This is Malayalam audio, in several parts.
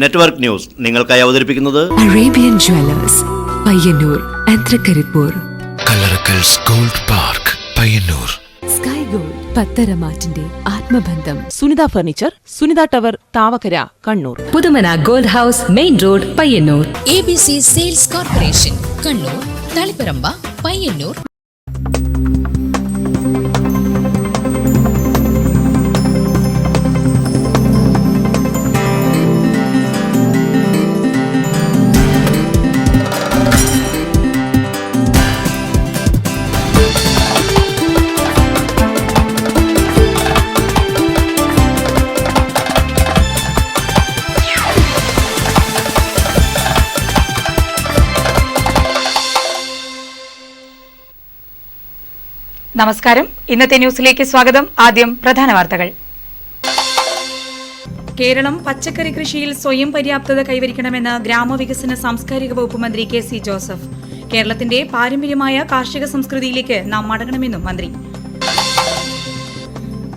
നെറ്റ്വർക്ക് ന്യൂസ് നിങ്ങൾക്കായി അവതരിപ്പിക്കുന്നത് Arabian jewellers Payyanur and Trikaripur, Kallarakkals gold park Payyanur, sky gold പത്തരമാറ്റിന്റെ ആത്മബന്ധം, Sunitha furniture, Sunitha tower, Thavakkara, Kannur, Puthumana gold house, main road, Payyanur, ABC sales corporation, Kannur, Taliparamba, Payyanur. നമസ്കാരം. ഇന്നത്തെ ന്യൂസിലേക്ക് സ്വാഗതം. ആദ്യം പ്രധാന വാർത്തകൾ. കേരളം പച്ചക്കറി കൃഷിയിൽ സ്വയം പര്യാപ്തത കൈവരിക്കണമെന്ന് ഗ്രാമവികസന സാംസ്കാരിക വകുപ്പ് മന്ത്രി KC ജോസഫ്. കേരളത്തിന്റെ പാരമ്പര്യമായ കാർഷിക സംസ്കൃതിയിലേക്ക് നാം മടങ്ങണമെന്നും മന്ത്രി.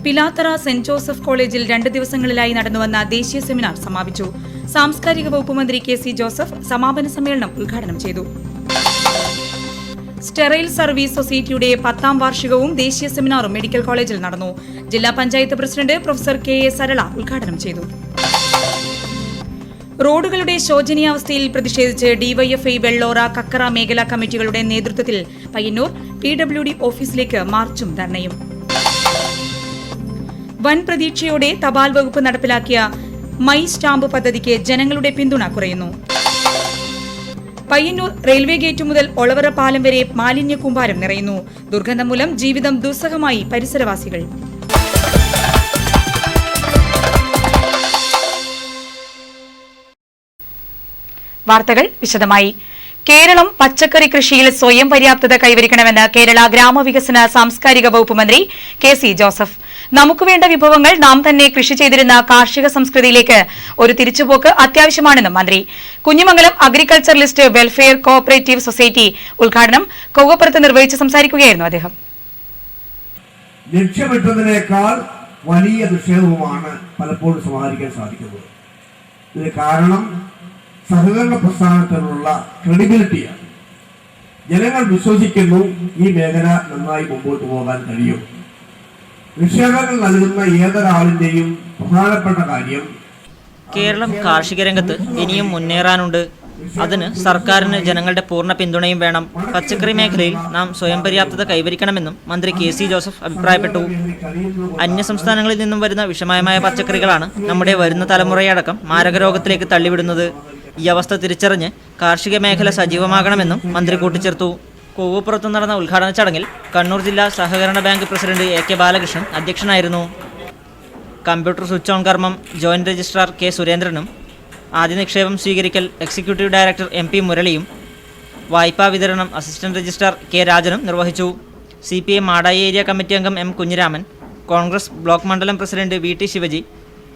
പിലാത്തറ സെന്റ് ജോസഫ് കോളേജിൽ 2 ദിവസങ്ങളിലായി നടന്നുവന്ന ദേശീയ സെമിനാർ സമാപിച്ചു. സാംസ്കാരിക വകുപ്പ് മന്ത്രി KC ജോസഫ് സമാപന സമ്മേളനം ഉദ്ഘാടനം ചെയ്തു. സ്റ്റെറൈൽ സർവീസ് സൊസൈറ്റിയുടെ 10ാം വാർഷികവും ദേശീയ സെമിനാറും മെഡിക്കൽ കോളേജിൽ നടന്നു. ജില്ലാ panchayat president professor KA Sarala ഉദ്ഘാടനം ചെയ്തു. റോഡുകളുടെ ശോചനീയാവസ്ഥയിൽ പ്രതിഷേധിച്ച് ഡിവൈഎഫ്ഐ വെള്ളോറ, കക്കറ മേഖലാ കമ്മിറ്റികളുടെ നേതൃത്വത്തിൽ പയ്യന്നൂർ PWD ഓഫീസിലേക്ക് മാർച്ചും ധർണയും. വൻ പ്രതീക്ഷയോടെ തപാൽ വകുപ്പ് നടപ്പിലാക്കിയ മൈ സ്റ്റാമ്പ് പദ്ധതിക്ക് ജനങ്ങളുടെ പിന്തുണ കുറയുന്നു. പയ്യന്നൂർ റെയിൽവേ ഗേറ്റ് മുതൽ ഒളവറ പാലം വരെ മാലിന്യ കൂമ്പാരം നിറയുന്നു. ദുർഗന്ധം മൂലം ജീവിതം ദുസ്സഹമായി പരിസരവാസികൾ. വാർത്തകൾ വിശദമായി. കേരളം പച്ചക്കറി കൃഷിയിൽ സ്വയം പര്യാപ്തത കൈവരിക്കണമെന്ന് കേരള ഗ്രാമവികസന സാംസ്കാരിക വകുപ്പ് മന്ത്രി KC ജോസഫ്. നമുക്ക് വേണ്ട വിഭവങ്ങൾ നാം തന്നെ കൃഷി ചെയ്തിരുന്ന കാർഷിക സംസ്കൃതിയിലേക്ക് ഒരു തിരിച്ചുപോക്ക് അത്യാവശ്യമാണെന്നും മന്ത്രി. Kunhimangalam agriculturalist welfare cooperative society ഉദ്ഘാടനം കൊവ്വപ്പുറത്ത് നിർവഹിച്ച് സംസാരിക്കുകയായിരുന്നു അദ്ദേഹം. ലക്ഷ്യമിട്ടതിനേക്കാൾ വലിയ നിക്ഷേപമാണ് പലപ്പോഴും സമാഹരിക്കാൻ സാധിക്കുന്നത്. ഇതിന് കാരണം സഹകരണ പ്രസ്ഥാനത്തിനുള്ള ക്രെഡിബിലിറ്റിയാണ്. ജനങ്ങൾ വിശ്വസിക്കുന്നു ഈ മേഖല നന്നായി മുമ്പോട്ട് പോകാൻ കഴിയും. നിക്ഷേപങ്ങൾ നൽകുന്ന ഏതൊരാളിന്റെയും പ്രധാനപ്പെട്ട കാര്യം കേരളം കാർഷിക രംഗത്ത് ഇനിയും മുന്നേറാനുണ്ട്. അതിന് സർക്കാരിന് ജനങ്ങളുടെ പൂർണ്ണ പിന്തുണയും വേണം. പച്ചക്കറി മേഖലയിൽ നാം സ്വയം പര്യാപ്തത കൈവരിക്കണമെന്നും മന്ത്രി KC ജോസഫ് അഭിപ്രായപ്പെട്ടു. അന്യസംസ്ഥാനങ്ങളിൽ നിന്നും വരുന്ന വിഷമയമായ പച്ചക്കറികളാണ് നമ്മുടെ വരുന്ന തലമുറയടക്കം മാരകരോഗത്തിലേക്ക് തള്ളിവിടുന്നത്. ഈ അവസ്ഥ തിരിച്ചറിഞ്ഞ് കാർഷിക മേഖല സജീവമാകണമെന്നും മന്ത്രി കൂട്ടിച്ചേർത്തു. കൊവ്വപ്പുറത്ത് നടന്ന ഉദ്ഘാടന ചടങ്ങിൽ കണ്ണൂർ ജില്ലാ സഹകരണ ബാങ്ക് പ്രസിഡന്റ് AK ബാലകൃഷ്ണൻ അധ്യക്ഷനായിരുന്നു. കമ്പ്യൂട്ടർ സ്വിച്ച് ഓൺ കർമ്മം ജോയിന്റ് രജിസ്ട്രാർ K സുരേന്ദ്രനും ആദ്യ നിക്ഷേപം സ്വീകരിക്കൽ എക്സിക്യൂട്ടീവ് ഡയറക്ടർ MP മുരളിയും വായ്പാ വിതരണം അസിസ്റ്റന്റ് രജിസ്ട്രാർ K രാജനും നിർവഹിച്ചു. CPM മാടായി ഏരിയ കമ്മിറ്റി അംഗം M കുഞ്ഞിരാമൻ, കോൺഗ്രസ് ബ്ലോക്ക് മണ്ഡലം president VT Shivaji,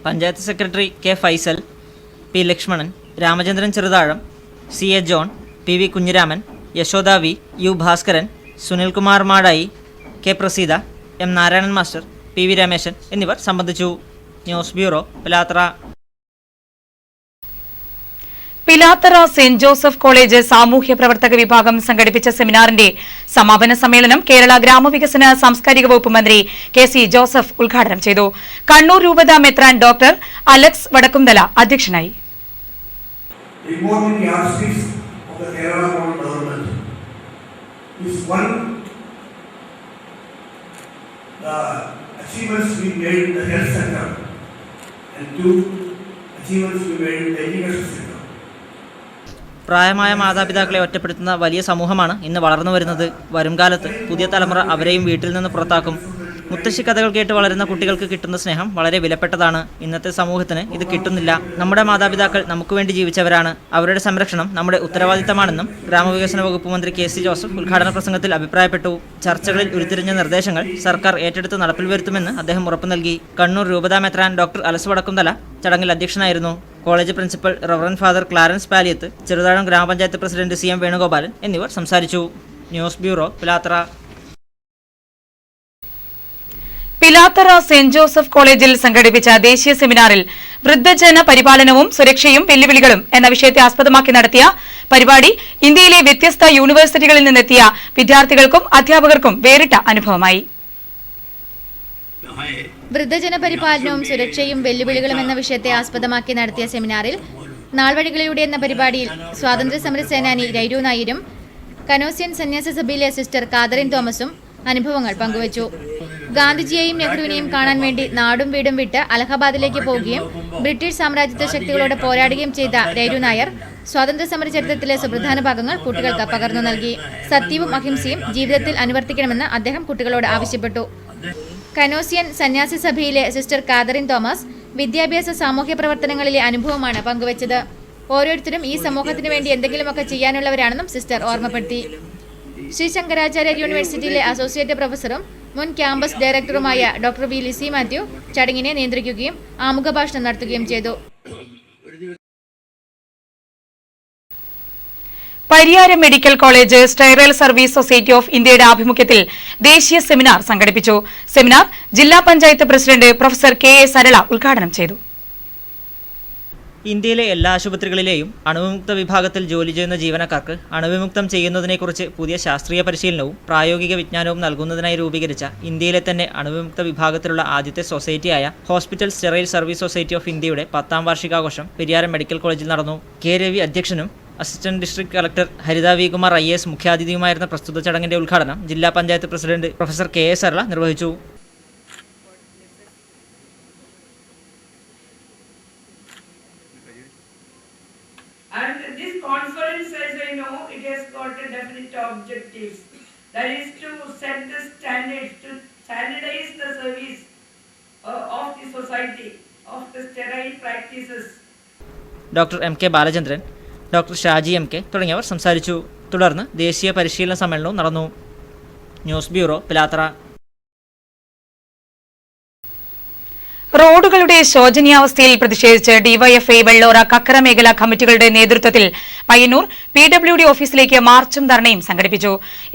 panchayat secretary K Faisal, P Lakshmanan, Ramachandran Cheruthazham, CA John, PV Kunhiraman, Yashoda V, U Bhaskaran, Sunilkumar Madayi, K Praseetha, M Narayanan master, PV Rameshan എന്നിവർ സംബന്ധിച്ചു. News bureau, Pilathara. Pilathara saint Joseph college സാമൂഹ്യ പ്രവർത്തക വിഭാഗം സംഘടിപ്പിച്ച സെമിനാറിന്റെ സമാപന സമ്മേളനം കേരള ഗ്രാമവികസന സാംസ്കാരിക വകുപ്പ് മന്ത്രി KC ജോസഫ് ഉദ്ഘാടനം ചെയ്തു. കണ്ണൂർ രൂപത മെത്രാൻ ഡോക്ടർ അലക്സ് വടക്കുംതല അധ്യക്ഷനായി. പ്രായമായ മാതാപിതാക്കളെ ഒറ്റപ്പെടുത്തുന്ന വലിയ സമൂഹമാണ് ഇന്ന് വളർന്നു വരുന്നത്. വരും കാലത്ത് പുതിയ തലമുറ അവരെയും വീട്ടിൽ നിന്ന് പുറത്താക്കും. മുത്തശ്ശി കഥകൾ കേട്ട് വളരുന്ന കുട്ടികൾക്ക് കിട്ടുന്ന സ്നേഹം വളരെ വിലപ്പെട്ടതാണ്. ഇന്നത്തെ സമൂഹത്തിന് ഇത് കിട്ടുന്നില്ല. നമ്മുടെ മാതാപിതാക്കൾ നമുക്ക് വേണ്ടി ജീവിച്ചവരാണ്. അവരുടെ സംരക്ഷണം നമ്മുടെ ഉത്തരവാദിത്തമാണെന്നും ഗ്രാമവികസന വകുപ്പ് മന്ത്രി KC ജോസഫ് ഉദ്ഘാടന പ്രസംഗത്തിൽ അഭിപ്രായപ്പെട്ടു. ചർച്ചകളിൽ ഉരുത്തിരിഞ്ഞ നിർദ്ദേശങ്ങൾ സർക്കാർ ഏറ്റെടുത്ത് നടപ്പിൽ വരുത്തുമെന്ന് അദ്ദേഹം ഉറപ്പു നൽകി. കണ്ണൂർ രൂപത മെത്രാൻ ഡോക്ടർ അലസ് വടക്കുംതല ചടങ്ങിൽ അധ്യക്ഷനായിരുന്നു. College principal reverend father Clarence Paliyath, Cheruthazham ഗ്രാമപഞ്ചായത്ത് പ്രസിഡന്റ് CM വേണുഗോപാലൻ എന്നിവർ സംസാരിച്ചു. News bureau, Pilathara. Pilathara saint Joseph കോളേജിൽ സംഘടിപ്പിച്ച ദേശീയ സെമിനാറിൽ വൃദ്ധജന പരിപാലനവും സുരക്ഷയും വെല്ലുവിളികളും എന്ന വിഷയത്തെ ആസ്പദമാക്കി നടത്തിയ പരിപാടി ഇന്ത്യയിലെ വ്യത്യസ്ത യൂണിവേഴ്സിറ്റികളിൽ നിന്നെത്തിയ വിദ്യാർത്ഥികൾക്കും അധ്യാപകർക്കും വേറിട്ട അനുഭവമായി. വൃദ്ധജന പരിപാലനവും സുരക്ഷയും വെല്ലുവിളികളും എന്ന വിഷയത്തെ ആസ്പദമാക്കി നടത്തിയ സെമിനാറിൽ നാൾവഴികളിലൂടെ എന്ന പരിപാടിയിൽ സ്വാതന്ത്ര്യ സമര സേനാനി രൈരു നായരും കനോസിയൻ സന്യാസ സഭയിലെ സിസ്റ്റർ കാതറിൻ തോമസും അനുഭവങ്ങൾ പങ്കുവച്ചു. ഗാന്ധിജിയെയും നെഹ്റുവിനെയും കാണാൻ വേണ്ടി നാടും വീടും വിട്ട് അലഹബാദിലേക്ക് പോവുകയും ബ്രിട്ടീഷ് സാമ്രാജ്യത്വ ശക്തികളോട് പോരാടുകയും ചെയ്ത രൈരു നായർ സ്വാതന്ത്ര്യ സമര ചരിത്രത്തിലെ സുപ്രധാന ഭാഗങ്ങൾ കുട്ടികൾക്ക് പകർന്നു നൽകി. സത്യവും അഹിംസയും ജീവിതത്തിൽ അനുവർത്തിക്കണമെന്ന് അദ്ദേഹം കുട്ടികളോട് ആവശ്യപ്പെട്ടു. കനോസിയൻ സന്യാസി സഭയിലെ സിസ്റ്റർ കാതറിൻ തോമസ് വിദ്യാഭ്യാസ സാമൂഹ്യ പ്രവർത്തനങ്ങളിലെ അനുഭവമാണ് പങ്കുവച്ചത്. ഓരോരുത്തരും ഈ സമൂഹത്തിന് വേണ്ടി എന്തെങ്കിലുമൊക്കെ ചെയ്യാനുള്ളവരാണെന്നും സിസ്റ്റർ ഓർമ്മപ്പെടുത്തി. ശ്രീ ശങ്കരാചാര്യ യൂണിവേഴ്സിറ്റിയിലെ അസോസിയേറ്റ് പ്രൊഫസറും മുൻ ക്യാമ്പസ് ഡയറക്ടറുമായ ഡോക്ടർ വി ലിസി മാത്യു ചടങ്ങിനെ നിയന്ത്രിക്കുകയും ആമുഖഭാഷണം നടത്തുകയും ചെയ്തു. Pariyaram medical college sterile service society of ഇന്ത്യയുടെ ആഭിമുഖ്യത്തിൽ ദേശീയ സെമിനാർ സംഘടിപ്പിച്ചു. സെമിനാർ ജില്ലാ panchayat president professor K A Sarala ഉദ്ഘാടനം ചെയ്തു. ഇന്ത്യയിലെ എല്ലാ ആശുപത്രികളിലെയും അണുവിമുക്ത വിഭാഗത്തിൽ ജോലി ചെയ്യുന്ന ജീവനക്കാർക്ക് അണുവിമുക്തം ചെയ്യുന്നതിനെക്കുറിച്ച് പുതിയ ശാസ്ത്രീയ പരിശീലനവും പ്രായോഗിക വിജ്ഞാനവും നൽകുന്നതിനായി രൂപീകരിച്ച ഇന്ത്യയിലെ തന്നെ അണുവിമുക്ത വിഭാഗത്തിലുള്ള ആദ്യത്തെ സൊസൈറ്റിയായ hospital sterile service society of ഇന്ത്യയുടെ 10ാം വാർഷികാഘോഷം പെരിയാരം മെഡിക്കൽ കോളേജിൽ നടന്നു. കെ രവി അധ്യക്ഷനും അസിസ്റ്റന്റ് ഡിസ്ട്രിക്ട് കളക്ടർ ഹരിത വി കുമാർ IAS മുഖ്യാതിഥിയുമായിരുന്ന പ്രസ്തുത ചടങ്ങിന്റെ ഉദ്ഘാടനം ജില്ലാ panchayat president professor K A Sarala നിർവഹിച്ചു. And this conference, as I know, it has got a definite objectives. That is to set the standards, to standardize the service of the society, of the sterile practices. Doctor MK Balachandran, doctor Shaji MK തുടങ്ങിയവർ സംസാരിച്ചു. തുടർന്ന് ദേശീയ പരിശീലന സമ്മേളനവും നടന്നു. News bureau, Pilathara. റോഡുകളുടെ ശോചനീയാവസ്ഥയിൽ പ്രതിഷേധിച്ച് ഡിവൈഎഫ്ഐ വെള്ളോറ കക്കറ മേഖലാ കമ്മിറ്റികളുടെ നേതൃത്വത്തിൽ പയ്യന്നൂർ PWD ഓഫീസിലേക്ക് മാർച്ചും ധർണയും സംഘടിപ്പിച്ചു.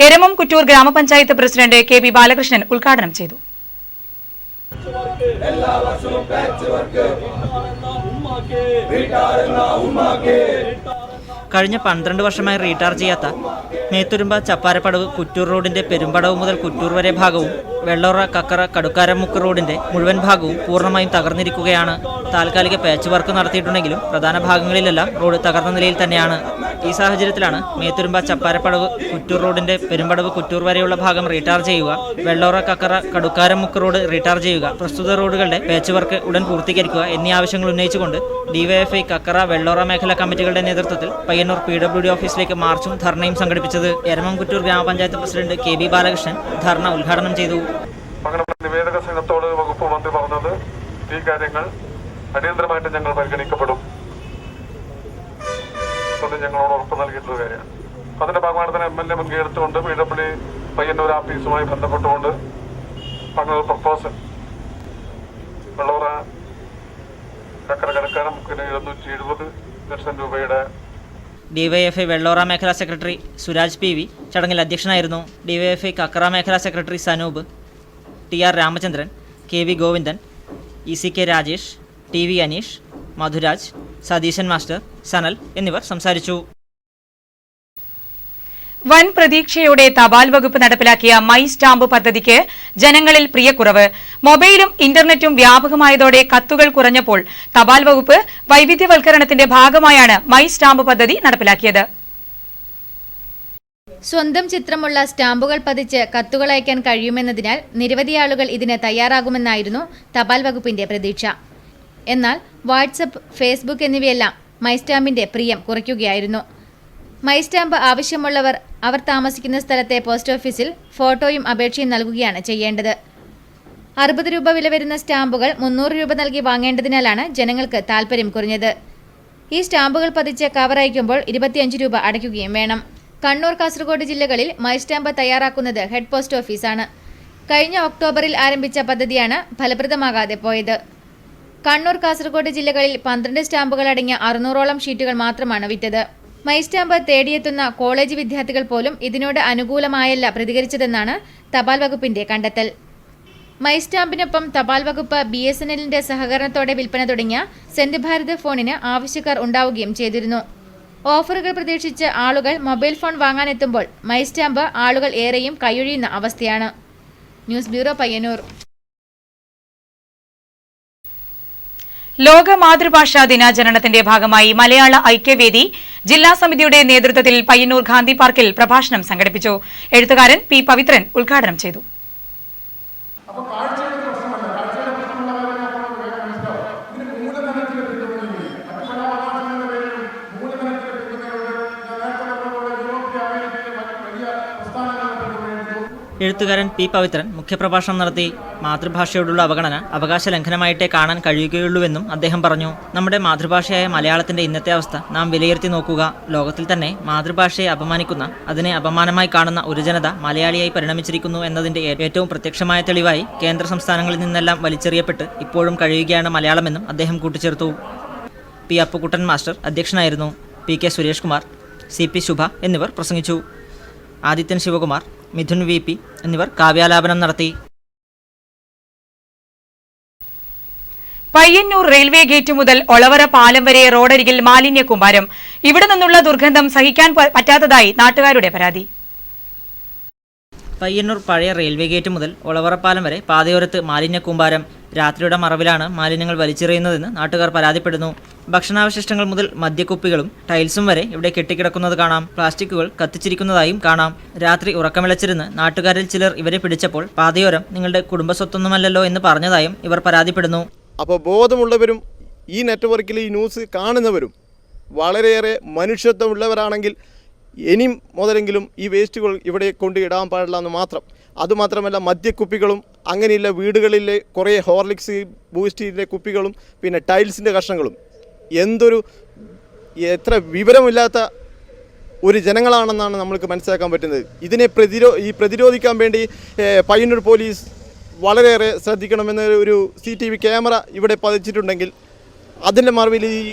എരമം കുറ്റൂർ ഗ്രാമപഞ്ചായത്ത് പ്രസിഡന്റ് KB ബാലകൃഷ്ണൻ ഉദ്ഘാടനം ചെയ്തു. കഴിഞ്ഞ 12 വർഷമായി റീടാർ ചെയ്യാത്ത മേത്തുരുമ്പ ചപ്പാരപ്പടവ് കുറ്റൂർ റോഡിന്റെ പെരുമ്പടവ് മുതൽ കുറ്റൂർ വരെ ഭാഗവും വെള്ളോറ കക്കറ കടുക്കാരമുക്ക് റോഡിന്റെ മുഴുവൻ ഭാഗവും പൂർണ്ണമായും തകർന്നിരിക്കുകയാണ്. താൽക്കാലിക പാച്ച് വർക്ക് നടത്തിയിട്ടുണ്ടെങ്കിലും പ്രധാന ഭാഗങ്ങളിലെല്ലാം റോഡ് തകർന്ന നിലയിൽ തന്നെയാണ്. ഈ സാഹചര്യത്തിലാണ് മേത്തുരുമ്പ ചപ്പാരപ്പടവ് കുറ്റൂർ റോഡിന്റെ പെരുമ്പടവ് കുറ്റൂർ വരെയുള്ള ഭാഗം റീടാർ ചെയ്യുക, വെള്ളോറ കക്കറ കടുക്കാരമുക്ക് റോഡ് റീടാർ ചെയ്യുക, പ്രസ്തുത റോഡുകളുടെ പാച്ച് വർക്ക് ഉടൻ പൂർത്തീകരിക്കുക എന്നീ ആവശ്യങ്ങൾ ഉന്നയിച്ചുകൊണ്ട് ഡിവൈഎഫ്ഐ കക്കറ വെള്ളോറ മേഖലാ കമ്മിറ്റികളുടെ നേതൃത്വത്തിൽ പയ്യന്നൂർ PWD ഓഫീസിലേക്ക് മാർച്ചും ധർണയും സംഘടിപ്പിച്ചത്. എരമം കുറ്റൂർ ഗ്രാമപഞ്ചായത്ത് പ്രസിഡന്റ് KB ബാലകൃഷ്ണൻ ധർണ ഉദ്ഘാടനം ചെയ്തു. നിവേദക സംഘത്തോട് വകുപ്പ് മന്ത്രി പറഞ്ഞത് ഈ കാര്യങ്ങൾ അടിയന്തരമായിട്ട് ഞങ്ങൾ പരിഗണിക്കപ്പെടും എന്ന് ഞങ്ങളോട് ഉറപ്പ് നൽകിയിട്ടുള്ള കാര്യമാണ്. അതിന്റെ ഭാഗമാണ് തന്നെ MLA മുൻകൈയെടുത്തുകൊണ്ട് PWD പയ്യന്നൂർ ഓഫീസുമായി ബന്ധപ്പെട്ടുകൊണ്ട് അങ്ങനെ പ്രപ്പോസൽ വെള്ളോറ കക്കറ കടക്കാരം 770 ലക്ഷം രൂപയുടെ ഡിവൈഎഫ്ഐ വെള്ളോറ മേഖലാ സെക്രട്ടറി സുരാജ് PV ചടങ്ങിൽ അധ്യക്ഷനായിരുന്നു. ഡിവൈഎഫ്ഐ കക്കറ മേഖലാ secretary Sanoop, TR Ramachandran, KV Govindan, ECK Rajesh, TV Aneesh, Madhuraj, Satheesan master, Sanal എന്നിവർ സംസാരിച്ചു. വൻ പ്രതീക്ഷയോടെ തപാൽ വകുപ്പ് നടപ്പിലാക്കിയ മൈ സ്റ്റാമ്പ് പദ്ധതിക്ക് ജനങ്ങളിൽ പ്രിയക്കുറവ്. മൊബൈലും ഇന്റർനെറ്റും വ്യാപകമായതോടെ കത്തുകൾ കുറഞ്ഞപ്പോൾ തപാൽ വകുപ്പ് വൈവിധ്യവൽക്കരണത്തിന്റെ ഭാഗമായാണ് മൈ സ്റ്റാമ്പ് പദ്ധതി നടപ്പിലാക്കിയത്. സ്വന്തം ചിത്രമുള്ള സ്റ്റാമ്പുകൾ പതിച്ച് കത്തുകൾ അയക്കാൻ കഴിയുമെന്നതിനാൽ നിരവധി ആളുകൾ ഇതിന് തയ്യാറാകുമെന്നായിരുന്നു തപാൽ വകുപ്പിന്റെ പ്രതീക്ഷ. എന്നാൽ വാട്സപ്പ്, ഫേസ്ബുക്ക് എന്നിവയെല്ലാം മൈ സ്റ്റാമ്പിന്റെ പ്രിയം കുറയ്ക്കുകയായിരുന്നു. മൈ സ്റ്റാമ്പ് ആവശ്യമുള്ളവർ അവർ താമസിക്കുന്ന സ്ഥലത്തെ പോസ്റ്റ് ഓഫീസിൽ ഫോട്ടോയും അപേക്ഷയും നൽകുകയാണ് ചെയ്യേണ്ടത്. 60 രൂപ വില വരുന്ന സ്റ്റാമ്പുകൾ 300 രൂപ നൽകി വാങ്ങേണ്ടതിനാലാണ് ജനങ്ങൾക്ക് താൽപ്പര്യം കുറഞ്ഞത്. ഈ സ്റ്റാമ്പുകൾ പതിച്ച് കവർ അയക്കുമ്പോൾ 25 രൂപ അടയ്ക്കുകയും വേണം. കണ്ണൂർ, കാസർഗോഡ് ജില്ലകളിൽ മൈ സ്റ്റാമ്പ് തയ്യാറാക്കുന്നത് ഹെഡ് പോസ്റ്റ് ഓഫീസാണ്. കഴിഞ്ഞ ഒക്ടോബറിൽ ആരംഭിച്ച പദ്ധതിയാണ് ഫലപ്രദമാകാതെ പോയത്. കണ്ണൂർ, കാസർഗോഡ് ജില്ലകളിൽ 12 സ്റ്റാമ്പുകൾ അടങ്ങിയ 600ഓളം ഷീറ്റുകൾ മാത്രമാണ് വിറ്റത്. മൈ സ്റ്റാമ്പ് തേടിയെത്തുന്ന കോളേജ് വിദ്യാർത്ഥികൾ പോലും ഇതിനോട് അനുകൂലമായല്ല പ്രതികരിച്ചതെന്നാണ് തപാൽ വകുപ്പിന്റെ കണ്ടെത്തൽ. മൈ സ്റ്റാമ്പിനൊപ്പം തപാൽ വകുപ്പ് BSNLന്റെ സഹകരണത്തോടെ വിൽപ്പന തുടങ്ങിയ സെന്റ് ഭാരത് ഫോണിന് ആവശ്യക്കാർ ഉണ്ടാവുകയും ചെയ്തിരുന്നു. ഓഫറുകൾ പ്രതീക്ഷിച്ച് ആളുകൾ മൊബൈൽ ഫോൺ വാങ്ങാനെത്തുമ്പോൾ മൈ സ്റ്റാമ്പ് ആളുകൾ ഏറെയും കൈയൊഴിയുന്ന അവസ്ഥയാണ്. News bureau, Payyanur. ലോക മാതൃഭാഷാ ദിനാചരണത്തിന്റെ ഭാഗമായി മലയാള ഐക്യവേദി ജില്ലാ സമിതിയുടെ നേതൃത്വത്തിൽ പയ്യന്നൂർ ഗാന്ധി പാർക്കിൽ പ്രഭാഷണം സംഘടിപ്പിച്ചു. എഴുത്തുകാരൻ P. പവിത്രൻ ഉദ്ഘാടനം ചെയ്തു. എഴുത്തുകാരൻ P. പവിത്രൻ മുഖ്യപ്രഭാഷണം നടത്തി. മാതൃഭാഷയോടുള്ള അവഗണന അവകാശ ലംഘനമായിട്ടേ കാണാൻ കഴിയുകയുള്ളൂവെന്നും അദ്ദേഹം പറഞ്ഞു. നമ്മുടെ മാതൃഭാഷയായ മലയാളത്തിന്റെ ഇന്നത്തെ അവസ്ഥ നാം വിലയിരുത്തി നോക്കുക. ലോകത്തിൽ തന്നെ മാതൃഭാഷയെ അപമാനിക്കുന്ന, അതിനെ അപമാനമായി കാണുന്ന ഒരു ജനത മലയാളിയായി പരിണമിച്ചിരിക്കുന്നു എന്നതിന്റെ ഏറ്റവും പ്രത്യക്ഷമായ തെളിവായി കേന്ദ്ര സംസ്ഥാനങ്ങളിൽ നിന്നെല്ലാം വലിച്ചെറിയപ്പെട്ട് ഇപ്പോഴും കഴിയുകയാണ് മലയാളമെന്നും അദ്ദേഹം കൂട്ടിച്ചേർത്തു. P. അപ്പുക്കുട്ടൻ മാസ്റ്റർ അധ്യക്ഷനായിരുന്നു. P. K. Suresh Kumar, C. P. ശുഭ എന്നിവർ പ്രസംഗിച്ചു. ആദിത്യൻ ശിവകുമാർ, മിഥുൻ VP എന്നിവർ കാവ്യാലാപനം നടത്തി. പയ്യന്നൂർ റെയിൽവേ ഗേറ്റ് മുതൽ ഒളവറ പാലം വരെ റോഡരികിൽ മാലിന്യ കൂമ്പാരം. ഇവിടെ നിന്നുള്ള ദുർഗന്ധം സഹിക്കാൻ പറ്റാത്തതായി നാട്ടുകാരുടെ പരാതി. പയ്യന്നൂർ പഴയ റെയിൽവേ ഗേറ്റ് മുതൽ ഒളവറപ്പാലം വരെ പാതയോരത്ത് മാലിന്യ കൂമ്പാരം. രാത്രിയുടെ മറവിലാണ് മാലിന്യങ്ങൾ വലിച്ചെറിയുന്നതെന്ന് നാട്ടുകാർ പരാതിപ്പെടുന്നു. ഭക്ഷണാവശിഷ്ടങ്ങൾ മുതൽ മദ്യക്കുപ്പികളും ടൈൽസും വരെ ഇവിടെ കെട്ടിക്കിടക്കുന്നത് കാണാം. പ്ലാസ്റ്റിക്കുകൾ കത്തിച്ചിരിക്കുന്നതായും കാണാം. രാത്രി ഉറക്കമിളച്ചിരുന്ന് നാട്ടുകാരിൽ ചിലർ ഇവരെ പിടിച്ചപ്പോൾ പാതയോരം നിങ്ങളുടെ കുടുംബസ്വത്തൊന്നുമല്ലല്ലോ എന്ന് പറഞ്ഞതായും ഇവർ പരാതിപ്പെടുന്നു. അപ്പോൾ ബോധമുള്ളവരും ഈ നെറ്റ്വർക്കിൽ ഈ ന്യൂസ് കാണുന്നവരും വളരെയേറെ മനുഷ്യത്വമുള്ളവരാണെങ്കിൽ ഇനി മുതലെങ്കിലും ഈ വേസ്റ്റുകൾ ഇവിടെ കൊണ്ട് ഇടാൻ പാടില്ല എന്ന് മാത്രം. അതുമാത്രമല്ല മദ്യക്കുപ്പികളും അങ്ങനെയുള്ള വീടുകളിലെ കുറേ ഹോർലിക്സ് ബൂസ്റ്റിൻ്റെ കുപ്പികളും പിന്നെ ടൈൽസിൻ്റെ കഷ്ണങ്ങളും എത്ര വിവരമില്ലാത്ത ഒരു ജനങ്ങളാണെന്നാണ് നമ്മൾക്ക് മനസ്സിലാക്കാൻ പറ്റുന്നത്. ഇതിനെ പ്രതിരോധിക്കാൻ വേണ്ടി പയ്യന്നൂർ പോലീസ് വളരെയേറെ ശ്രദ്ധിക്കണമെന്ന് ഒരു CCTV ക്യാമറ ഇവിടെ പതിച്ചിട്ടുണ്ടെങ്കിൽ അതിൻ്റെ മറവിൽ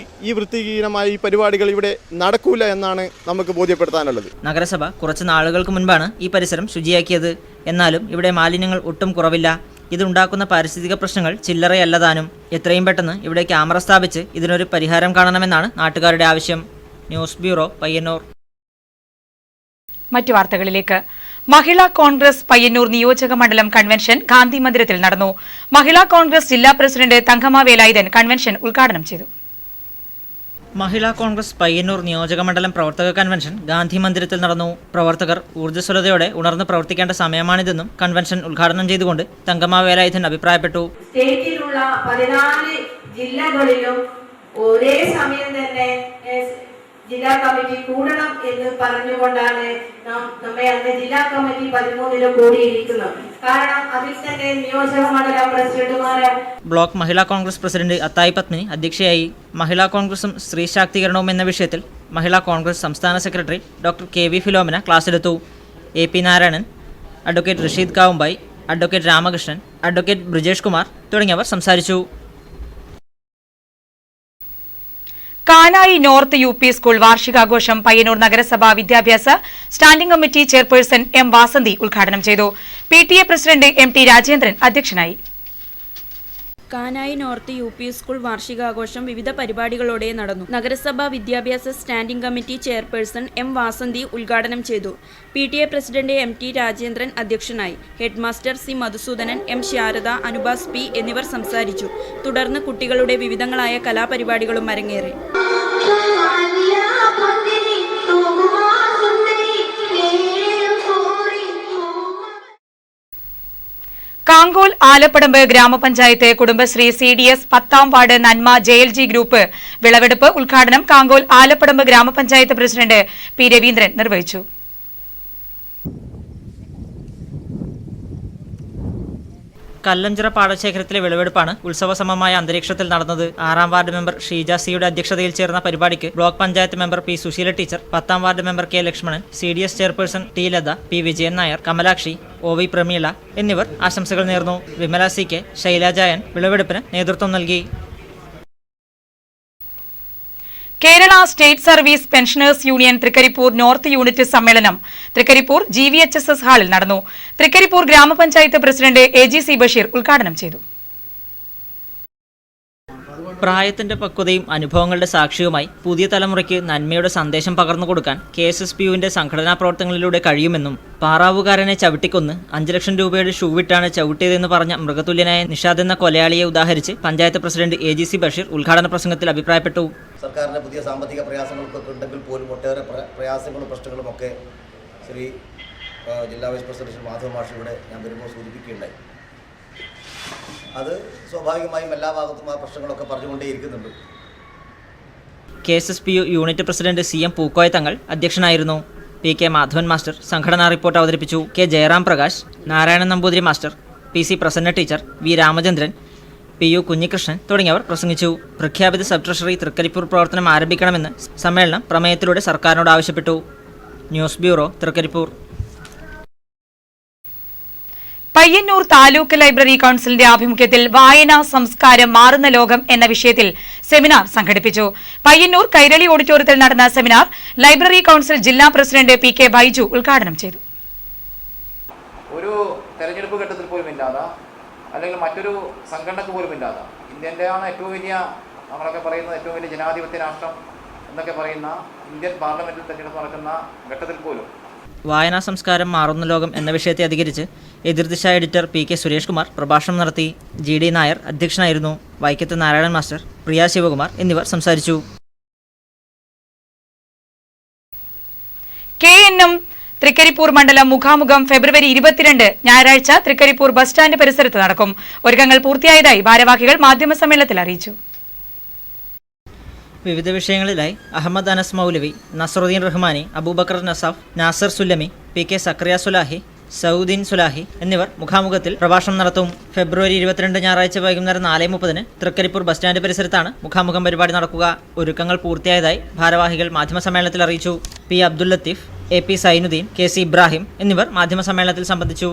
ഈ വൃത്തിഹീനമായ ഈ പരിപാടികൾ ഇവിടെ നടക്കൂല എന്നാണ് നമുക്ക് ബോധ്യപ്പെടുത്താനുള്ളത്. നഗരസഭ കുറച്ച് നാളുകൾക്ക് മുൻപാണ് ഈ പരിസരം ശുചിയാക്കിയത്. എന്നാലും ഇവിടെ മാലിന്യങ്ങൾ ഒട്ടും കുറവില്ല. ഇതുണ്ടാക്കുന്ന പാരിസ്ഥിതിക പ്രശ്നങ്ങൾ ചില്ലറയല്ലതാനും. എത്രയും പെട്ടെന്ന് ഇവിടെ ക്യാമറ സ്ഥാപിച്ച് ഇതിനൊരു പരിഹാരം കാണണമെന്നാണ് നാട്ടുകാരുടെ ആവശ്യം. News bureau, Payyanur. മറ്റു വാർത്തകളിലേക്ക്. മഹിളാ കോൺഗ്രസ് പയ്യന്നൂർ നിയോജക മണ്ഡലം കൺവെൻഷൻ ഗാന്ധി മന്ദിരത്തിൽ നടന്നു. മഹിളാ കോൺഗ്രസ് ജില്ലാ പ്രസിഡന്റ് തങ്കമ്മ വേലായുധൻ കൺവെൻഷൻ ഉദ്ഘാടനം ചെയ്തു. മഹിളാ കോൺഗ്രസ് പയ്യന്നൂർ നിയോജക മണ്ഡലം പ്രവർത്തക കൺവെൻഷൻ ഗാന്ധി മന്ദിരത്തിൽ നടന്നു. പ്രവർത്തകർ ഊർജ്ജസ്വലതയോടെ ഉണർന്ന് പ്രവർത്തിക്കേണ്ട സമയമാണിതെന്നും കൺവെൻഷൻ ഉദ്ഘാടനം ചെയ്തുകൊണ്ട് തങ്കമ്മ വേലായുധൻ അഭിപ്രായപ്പെട്ടു. സ്റ്റേറ്റിലുള്ള 14 ജില്ലകളിലും ഒരേ സമയം തന്നെ ജില്ലാ കമ്മിറ്റി കൂടണം എന്ന് പറഞ്ഞുകൊണ്ടാണ് നമ്മെ അന്ന് ജില്ലാ കമ്മിറ്റി 13 കൂടിയിരിക്കുന്നത്. കാരണം അതിൽ തന്നെ നിയോജക മണ്ഡലം പ്രസിഡന്റുമാരെ ബ്ലോക്ക് മഹിളാ കോൺഗ്രസ് പ്രസിഡന്റ് അത്തായി പത്മിനി അധ്യക്ഷയായി. മഹിളാ കോൺഗ്രസും സ്ത്രീ ശാക്തീകരണവും എന്ന വിഷയത്തിൽ മഹിളാ കോൺഗ്രസ് സംസ്ഥാന സെക്രട്ടറി ഡോക്ടർ KV ഫിലോമിന ക്ലാസ്സെടുത്തു. AP Narayanan, advocate Rasheed Kavumbayi, advocate Ramakrishnan, advocate Brijesh Kumar തുടങ്ങിയവർ സംസാരിച്ചു. കാനായി നോർത്ത് UP സ്കൂൾ വാർഷികാഘോഷം പയ്യന്നൂർ നഗരസഭ വിദ്യാഭ്യാസ standing committee chairperson M. Vasanthi ഉദ്ഘാടനം ചെയ്തു. PTA president MT. രാജേന്ദ്രൻ അധ്യക്ഷനായി. കാനായി നോർത്ത് UP സ്കൂൾ വാർഷികാഘോഷം വിവിധ പരിപാടികളോടെ നടന്നു. നഗരസഭാ വിദ്യാഭ്യാസ standing committee chairperson M. Vasanthi ഉദ്ഘാടനം ചെയ്തു. PTA president MT. രാജേന്ദ്രൻ അധ്യക്ഷനായി. Head master C. Madhusoodanan, M. Sharada, അനുബാസ് P. എന്നിവർ സംസാരിച്ചു. തുടർന്ന് കുട്ടികളുടെ വിവിധങ്ങളായ കലാപരിപാടികളും അരങ്ങേറി. കാങ്കോൽ ആലപ്പടമ്പ് ഗ്രാമപഞ്ചായത്ത് കുടുംബശ്രീ CDS 10ാം വാർഡ് നന്മ JLG ഗ്രൂപ്പ് വിളവെടുപ്പ് ഉദ്ഘാടനം കാങ്കോൽ ആലപ്പടമ്പ് ഗ്രാമപഞ്ചായത്ത് പ്രസിഡന്റ് P. രവീന്ദ്രൻ നിർവഹിച്ചു. കല്ലഞ്ചിറ പാടശേഖരത്തിലെ വിളവെടുപ്പാണ് ഉത്സവസമമായ അന്തരീക്ഷത്തിൽ നടന്നത്. 6ാം വാർഡ് മെമ്പർ ഷീജ സിയുടെ അധ്യക്ഷതയിൽ ചേർന്ന പരിപാടിക്ക് block panchayat member P. Susheela teacher, 10ാം ward member K. Lakshmanan, CDS chairperson T. Latha, P. Vijayan Nair, Kamalakshi, OV Prameela എന്നിവർ ആശംസകൾ നേർന്നു. വിമല CK, ശൈലജായൻ വിളവെടുപ്പിന് നേതൃത്വം നൽകി. Kerala state service pensioners union Trikaripur north unit സമ്മേളനം തൃക്കരിപ്പൂർ GVHSS ഹാളിൽ നടന്നു. തൃക്കരിപ്പൂർ ഗ്രാമപഞ്ചായത്ത് പ്രസിഡന്റ് AGC ബഷീർ ഉദ്ഘാടനം ചെയ്തു. പ്രായത്തിന്റെ പക്വതയും അനുഭവങ്ങളുടെ സാക്ഷ്യവുമായി പുതിയ തലമുറയ്ക്ക് നന്മയുടെ സന്ദേശം പകർന്നു കൊടുക്കാൻ KSSPUവിന്റെ സംഘടനാ പ്രവർത്തനങ്ങളിലൂടെ കഴിയുമെന്നും പാറാവുകാരനെ ചവിട്ടിക്കൊന്ന് 5 ലക്ഷം രൂപയുടെ ഷൂ വിട്ടാണ് ചവിട്ടിയതെന്ന് പറഞ്ഞ മൃഗതുല്യനായ നിഷാദ് എന്ന കൊലയാളിയെ ഉദാഹരിച്ച് പഞ്ചായത്ത് പ്രസിഡന്റ് AGC ബഷീർ ഉദ്ഘാടന പ്രസംഗത്തിൽ അഭിപ്രായപ്പെട്ടു. സർക്കാരിൻ്റെ പുതിയ സാമ്പത്തിക പ്രയാസങ്ങൾക്കൊക്കെ ഉണ്ടെങ്കിൽ പോലും ഒട്ടേറെ പ്രയാസങ്ങളും പ്രശ്നങ്ങളും ഒക്കെ ശ്രീ ജില്ലാ വൈസ് പ്രസിഡന്റ് മാധവ മാഷിലൂടെ ഞാൻ വരുമ്പോൾ സൂചിപ്പിക്കുകയുണ്ടായി. അത് സ്വാഭാവികമായും എല്ലാ ഭാഗത്തും ആ പ്രശ്നങ്ങളൊക്കെ പറഞ്ഞുകൊണ്ടേയിരിക്കുന്നുണ്ട്. KSSPU unit president CM Pookoya Thangal അധ്യക്ഷനായിരുന്നു. PK മാധവൻ മാസ്റ്റർ സംഘടനാ റിപ്പോർട്ട് അവതരിപ്പിച്ചു. K Jayaram Prakash, Narayanan Namboothiri master, PC Prasanna teacher, V Ramachandran, PU Kunhikrishnan തുടങ്ങിയവർ പ്രസംഗിച്ചു. പ്രഖ്യാപിത സബ് ട്രഷറി തൃക്കരിപ്പൂർ പ്രവർത്തനം ആരംഭിക്കണമെന്ന് സമ്മേളനം പ്രമേയത്തിലൂടെ സർക്കാരിനോട് ആവശ്യപ്പെട്ടു. News bureau, Trikaripur. Payyanur taluk library കൌൺസിലിന്റെ ആഭിമുഖ്യത്തിൽ വായനാ സംസ്കാരം മാറുന്ന ലോകം എന്ന വിഷയത്തിൽ സെമിനാർ സംഘടിപ്പിച്ചു. പയ്യന്നൂർ കൈരളി ഓഡിറ്റോറിയത്തിൽ നടന്ന സെമിനാർ ലൈബ്രറി കൌൺസിൽ ജില്ലാ പ്രസിഡന്റ് PK ബൈജു ഉദ്ഘാടനം ചെയ്തു. ഒരു തെരഞ്ഞെടുപ്പ് ഘട്ടത്തിൽ പോലും ഇല്ലാതെ അല്ലെങ്കിൽ മറ്റൊരു സംഘടനക്ക് പോലും ഇല്ലാതെ ഇന്ത്യൻ്റെയാണ് ഏറ്റവും വലിയ നമ്മളൊക്കെ പറയുന്നത് ഏറ്റവും വലിയ ജനാധിപത്യ രാഷ്ട്രം എന്നൊക്കെ പറയുന്ന ഇന്ത്യൻ പാർലമെന്റിൽ തെരഞ്ഞെടുപ്പ് നടക്കുന്ന ഘട്ടത്തിൽ പോലും വായനാ സംസ്കാരം മാറുന്ന ലോകം എന്ന വിഷയത്തെ അധികരിച്ച് എതിർദിശ എഡിറ്റർ PK സുരേഷ് കുമാർ പ്രഭാഷണം നടത്തി. GD നായർ അധ്യക്ഷനായിരുന്നു. വൈക്കത്ത് നാരായണൻ മാസ്റ്റർ, പ്രിയ ശിവകുമാർ എന്നിവർ സംസാരിച്ചു. KNM തൃക്കരിപ്പൂർ മണ്ഡലം മുഖാമുഖം ഫെബ്രുവരി 22 ഞായറാഴ്ച തൃക്കരിപ്പൂർ ബസ് സ്റ്റാൻഡ് പരിസരത്ത് നടക്കും. ഒരുക്കങ്ങൾ പൂർത്തിയായതായി ഭാരവാഹികൾ മാധ്യമസമ്മേളനത്തിൽ അറിയിച്ചു. വിവിധ വിഷയങ്ങളിലായി അഹമ്മദ് അനസ് മൗലവി, നസറുദ്ദീൻ റഹ്മാനി, അബൂബക്കർ നസാഫ്, നാസർ സുല്ലമി, PK സക്രിയ സുലാഹി, സൗദീൻ സുലാഹി എന്നിവർ മുഖാമുഖത്തിൽ പ്രഭാഷണം നടത്തും. ഫെബ്രുവരി 22 ഞായറാഴ്ച വൈകുന്നേരം 4:30 തൃക്കരിപ്പൂർ ബസ് സ്റ്റാൻഡ് പരിസരത്താണ് മുഖാമുഖം പരിപാടി നടക്കുക. ഒരുക്കങ്ങൾ പൂർത്തിയായതായി ഭാരവാഹികൾ മാധ്യമസമ്മേളനത്തിൽ അറിയിച്ചു. P Abdul Latheef, AP Zainuddin, KC Ibrahim എന്നിവർ മാധ്യമസമ്മേളനത്തിൽ സംബന്ധിച്ചു.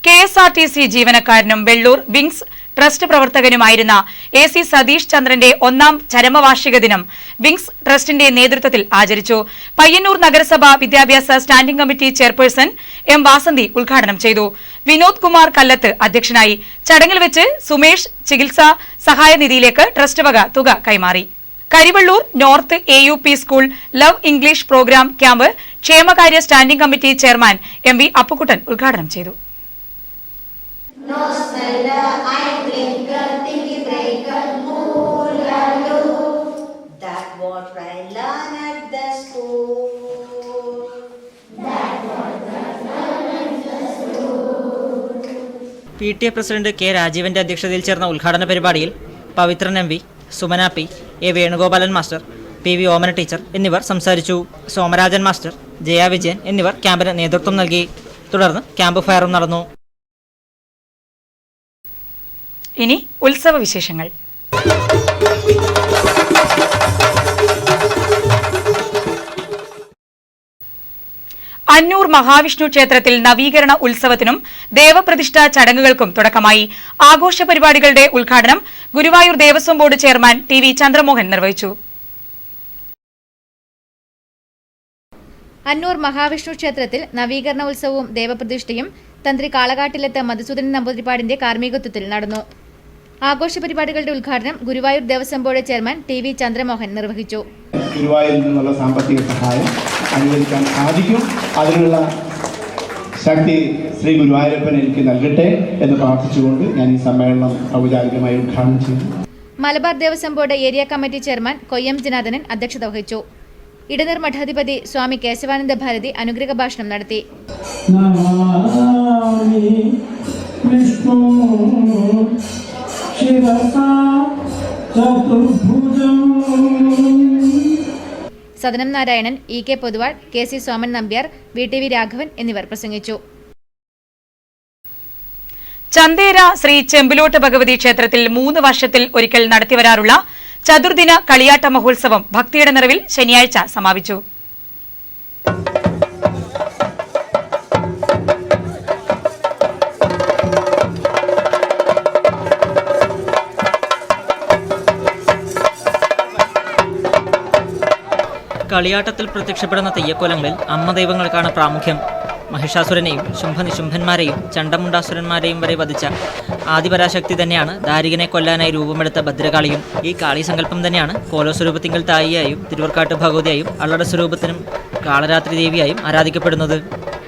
KSRTC ജീവനക്കാരനും വെള്ളൂർ വിങ്സ് ട്രസ്റ്റ് പ്രവർത്തകനുമായിരുന്ന AC സതീഷ് ചന്ദ്രന്റെ 1ാം ചരമവാർഷിക ദിനം വിങ്സ് ട്രസ്റ്റിന്റെ നേതൃത്വത്തിൽ ആചരിച്ചു. പയ്യന്നൂർ നഗരസഭ വിദ്യാഭ്യാസ standing committee chairperson M Vasanthi ഉദ്ഘാടനം ചെയ്തു. വിനോദ് കുമാർ കല്ലത്ത് അധ്യക്ഷനായി. ചടങ്ങിൽ വെച്ച് സുമേഷ് ചികിത്സാ സഹായ നിധിയിലേക്ക് ട്രസ്റ്റ് വക തുക കൈമാറി. Karivellur north AUP school love English programme camp ക്ഷേമകാര്യ standing committee chairman MV Appukuttan ഉദ്ഘാടനം ചെയ്തു. PTA പ്രസിഡന്റ് K രാജീവന്റെ അധ്യക്ഷതയിൽ ചേർന്ന ഉദ്ഘാടന പരിപാടിയിൽ Pavithran MV, Sumana P, A Venugopalan master, PV Omana teacher എന്നിവർ സംസാരിച്ചു. സോമരാജൻ മാസ്റ്റർ, ജയ വിജയൻ എന്നിവർ ക്യാമ്പിന് നേതൃത്വം നൽകി. തുടർന്ന് ക്യാമ്പ് ഫയറും നടന്നു. ഇനി ഉത്സവ വിശേഷങ്ങൾ. അന്നൂർ മഹാവിഷ്ണു ക്ഷേത്രത്തിൽ നവീകരണ ഉത്സവത്തിനും ദേവപ്രതിഷ്ഠാ ചടങ്ങുകൾക്കും തുടക്കമായി. ആഘോഷ പരിപാടികളുടെ ഉദ്ഘാടനം Guruvayur Devaswom board chairman TV Chandramohan നിർവഹിച്ചു. അന്നൂർ മഹാവിഷ്ണു ക്ഷേത്രത്തിൽ നവീകരണ ഉത്സവവും ദേവപ്രതിഷ്ഠയും തന്ത്രി കാളകാട്ടിലെത്ത മധുസൂദനൻ നമ്പൂതിരിപ്പാടിന്റെ കാർമ്മികത്വത്തിൽ നടന്നു. ആഘോഷ പരിപാടികളുടെ ഉദ്ഘാടനം Guruvayur Devaswom board chairman TV Chandramohan നിർവഹിച്ചു. ഗുരുവായൂരിൽ നിന്നുള്ള സാമ്പത്തിക സഹായം അനുവദിക്കാൻ സാധിക്കും. അതിനുള്ള ശക്തി ശ്രീ ഗുരുവായൂരപ്പൻ എനിക്ക് നൽകട്ടെ എന്ന് പ്രാർത്ഥിച്ചുകൊണ്ട് ഞാൻ ഈ സമ്മേളനം ഔപചാരികമായി ഉദ്ഘാടനം ചെയ്തു. Malabar Devaswom board area committee chairman Koyyam Janardhanan അധ്യക്ഷത വഹിച്ചു. ഇടനീർ മഠാധിപതി സ്വാമി കേശവാനന്ദ ഭാരതി അനുഗ്രഹ ഭാഷണം നടത്തി. സദനം Narayanan, EK Poduval, KC Soman Nambiar, VTV Raghavan എന്നിവർ പ്രസംഗിച്ചു. ചന്തേര ശ്രീ ചെമ്പിലോട്ട് ഭഗവതി ക്ഷേത്രത്തിൽ 3 വർഷത്തിൽ ഒരിക്കൽ നടത്തിവരാറുള്ള ചതുർദിന കളിയാട്ട മഹോത്സവം ഭക്തിയുടെ നിറവിൽ ശനിയാഴ്ച സമാപിച്ചു. കളിയാട്ടത്തിൽ പ്രത്യക്ഷപ്പെടുന്ന തെയ്യക്കോലങ്ങളിൽ അമ്മ ദൈവങ്ങൾക്കാണ് പ്രാമുഖ്യം. മഹിഷാസുരനെയും ശുംഭനിശുംഭന്മാരെയും ചണ്ടമുണ്ടാസുരന്മാരെയും വരെ വധിച്ച ആദിപരാശക്തി തന്നെയാണ് ദാരികനെ കൊല്ലാനായി രൂപമെടുത്ത ഭദ്രകാളിയും. ഈ കാളി സങ്കല്പം തന്നെയാണ് കോലോസ്വരൂപത്തിങ്കൽ തായിയായും തിരുവർക്കാട്ട് ഭഗവതിയായും അള്ളട സ്വരൂപത്തിനും കാളരാത്രി ദേവിയായും ആരാധിക്കപ്പെടുന്നത്.